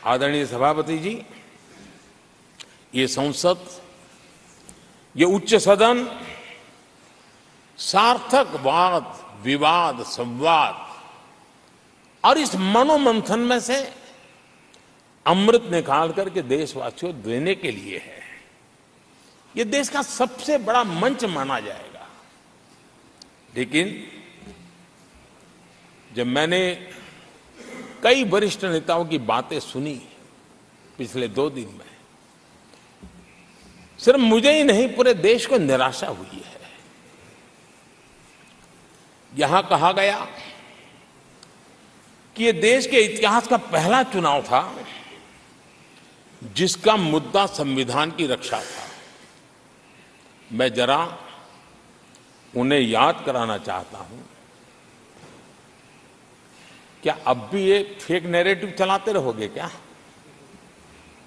आदरणीय सभापति जी, ये संसद, ये उच्च सदन सार्थक वाद विवाद संवाद और इस मनोमंथन में से अमृत निकाल करके देशवासियों देने के लिए है। ये देश का सबसे बड़ा मंच माना जाएगा। लेकिन जब मैंने कई वरिष्ठ नेताओं की बातें सुनी पिछले 2 दिन में, सिर्फ मुझे ही नहीं पूरे देश को निराशा हुई है। यहां कहा गया कि ये देश के इतिहास का पहला चुनाव था जिसका मुद्दा संविधान की रक्षा था। मैं जरा उन्हें याद कराना चाहता हूं। क्या अब भी ये फेक नैरेटिव चलाते रहोगे क्या?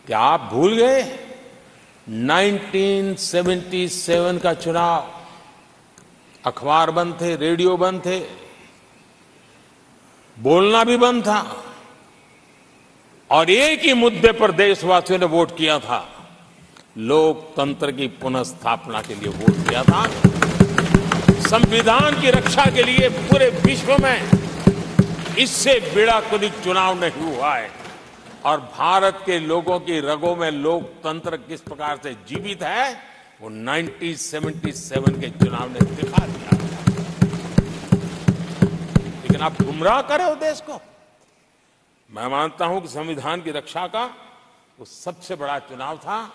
क्या आप भूल गए 1977 का चुनाव? अखबार बंद थे, रेडियो बंद थे, बोलना भी बंद था और एक ही मुद्दे पर देशवासियों ने वोट किया था। लोकतंत्र की पुनर्स्थापना के लिए वोट किया था। संविधान की रक्षा के लिए पूरे विश्व में इससे बड़ा कोई चुनाव नहीं हुआ है और भारत के लोगों की रगों में लोकतंत्र किस प्रकार से जीवित है वो 1977 के चुनाव ने दिखा दिया। लेकिन आप गुमराह करे हो देश को। मैं मानता हूं कि संविधान की रक्षा का वो सबसे बड़ा चुनाव था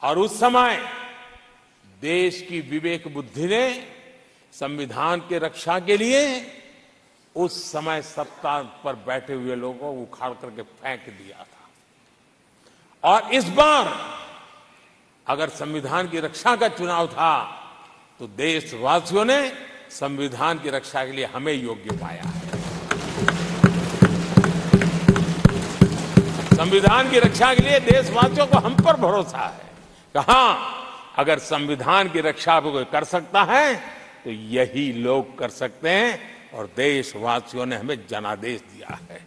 और उस समय देश की विवेक बुद्धि ने संविधान की रक्षा के लिए उस समय सत्ता पर बैठे हुए लोगों को उखाड़ करके फेंक दिया था। और इस बार अगर संविधान की रक्षा का चुनाव था तो देशवासियों ने संविधान की रक्षा के लिए हमें योग्य पाया है। संविधान की रक्षा के लिए देशवासियों को हम पर भरोसा है। कहां अगर संविधान की रक्षा कोई कर सकता है तो यही लोग कर सकते हैं और देशवासियों ने हमें जनादेश दिया है।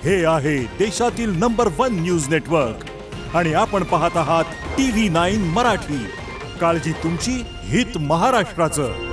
हे आहे देशातील नंबर 1 न्यूज नेटवर्क आणि आपण पाहत आहात TV9 मराठी। काळजी तुमची, हित महाराष्ट्राचं।